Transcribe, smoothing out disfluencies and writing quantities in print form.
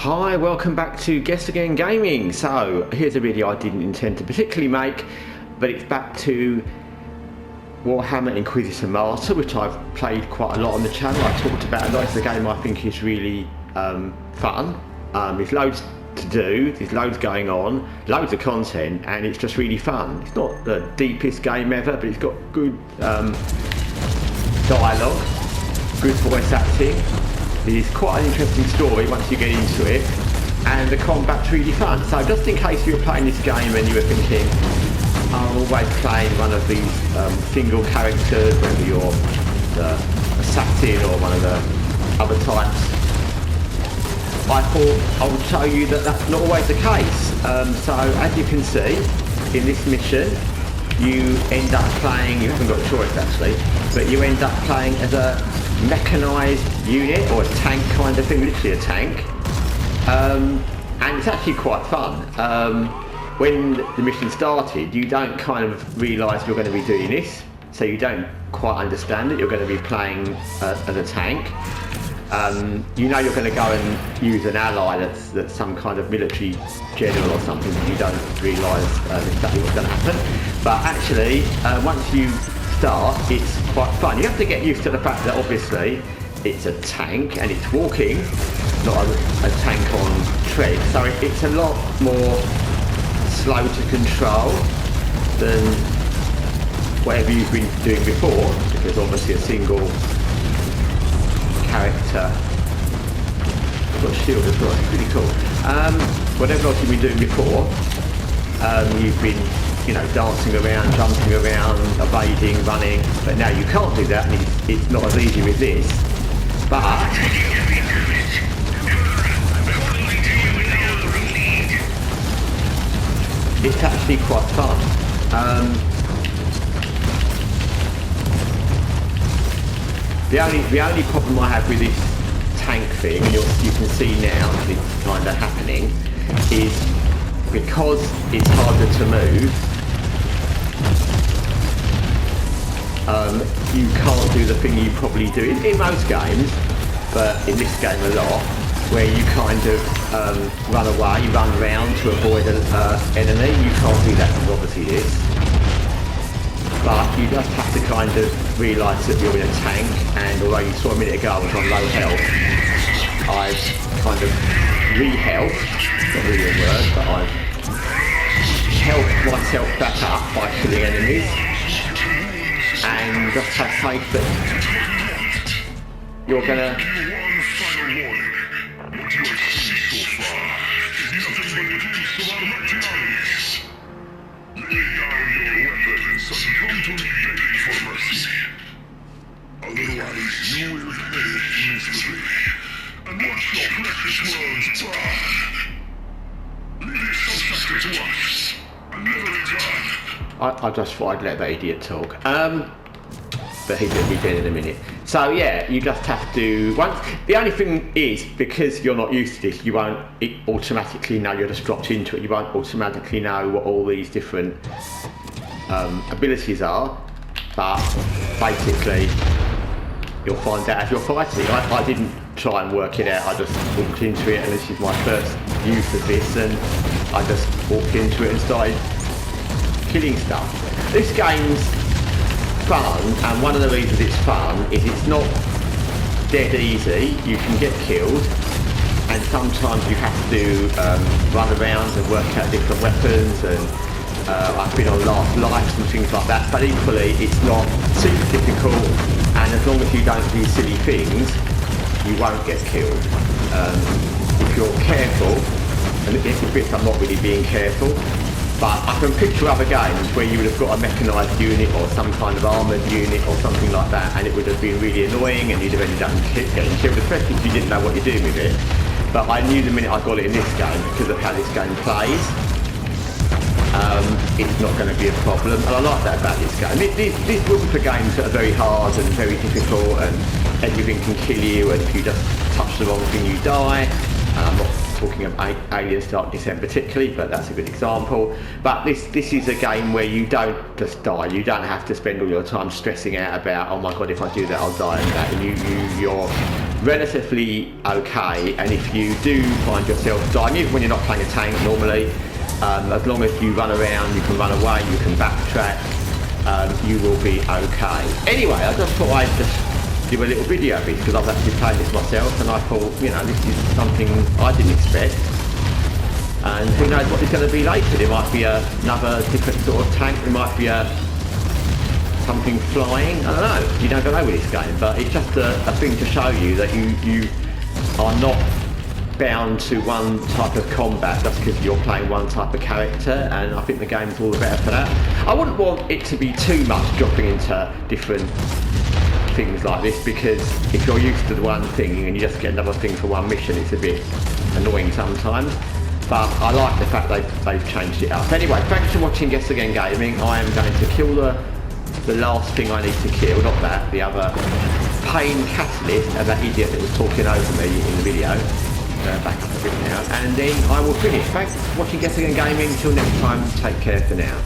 Hi, welcome back to Guessagaingaming. So here's a video I didn't intend to particularly make, but it's back to Warhammer Inquisitor Martyr, which I've played quite a lot on the channel. I talked about a lot. It's a game I think is really fun. There's loads to do, there's loads going on, loads of content, and it's just really fun. It's not the deepest game ever, but it's got good dialogue, good voice acting. It's quite an interesting story once you get into it, and the combat's really fun. So just in case you were playing this game and you were thinking, I'm always playing one of these single characters, whether you're the assassin or one of the other types, I thought I would show you that that's not always the case. So as you can see, in this mission, you end up playing, you haven't got a choice actually, but you end up playing as a mechanised unit or a tank kind of thing, literally a tank, and it's actually quite fun. When the mission started, you don't kind of realise you're going to be doing this, so you don't quite understand it. You're going to be playing as a tank. You know you're going to go and use an ally that's some kind of military general or something, but you don't realise exactly what's going to happen. But actually, once you start, it's quite fun. You have to get used to the fact that obviously it's a tank and it's walking, not a tank on tread, so it's a lot more slow to control than whatever you've been doing before, because obviously a single character. I've got a shield as well, it's pretty cool. Whatever else you've been doing before, you've been, you know, dancing around, jumping around, evading, running, but now you can't do that, and it's not as easy as this. But it's actually quite fun. The only problem I have with this tank thing, and you can see now it's kind of happening, is because it's harder to move, you can't do the thing you probably do in most games, but in this game a lot, where you kind of run away, you run around to avoid an enemy. You can't do that with obviously this. But you just have to kind of realise that you're in a tank, and although you saw a minute ago I was on low health, I've kind of re-healthed, not really a word, but I've helped myself back up by killing enemies, and just have faith that you're gonna otherwise you will perish miserably, and watch your precious words burn. Leave it subject to us, and never return. I just thought I'd let that idiot talk. But he'll be dead in a minute. So yeah, you just have to. The only thing is, because you're not used to this, you won't automatically know. You're just dropped into it. You won't automatically know what all these different abilities are. But basically, you'll find out as you're fighting. I didn't try and work it out. I just walked into it, and this is my first use of this, and I just walked into it and started killing stuff. This game's fun, and one of the reasons it's fun is it's not dead easy. You can get killed, and sometimes you have to run around and work out different weapons, and I've been on last lives and things like that, but equally it's not super difficult, and as long as you don't do silly things, you won't get killed. If you're careful, and it's a bit I'm not really being careful, but I can picture other games where you would have got a mechanised unit or some kind of armoured unit or something like that, and it would have been really annoying, and you'd have ended up getting killed, especially if you didn't know what you're doing with it. But I knew the minute I got it in this game, because of how this game plays, it's not going to be a problem, and I like that about this game. There's room for games that are very hard and very difficult, and everything can kill you, and if you just touch the wrong thing you die. And I'm not talking about Aliens Darkness in particularly, but that's a good example. But this is a game where you don't just die. You don't have to spend all your time stressing out about, oh my god, if I do that I'll die, and that. And you're relatively okay, and if you do find yourself dying, even when you're not playing a tank normally, as long as you run around, you can run away, you can backtrack, you will be okay. Anyway, I just thought I'd just do a little video of this because I was actually playing this myself, and I thought, you know, this is something I didn't expect. And who knows what it's going to be later. There might be another different sort of tank, there might be something flying, I don't know, you don't know with this game, but it's just a thing to show you that you are not bound to one type of combat just because you're playing one type of character, and I think the game's all the better for that. I wouldn't want it to be too much dropping into different things like this, because if you're used to the one thing and you just get another thing for one mission, it's a bit annoying sometimes. But I like the fact they've changed it up. Anyway, thanks for watching Guessagaingaming. I am going to kill the last thing I need to kill, not that, the other pain catalyst, and that idiot that was talking over me in the video. Back up a bit now, and then I will finish. Thanks for watching Guessagaingaming. Until next time, take care for now.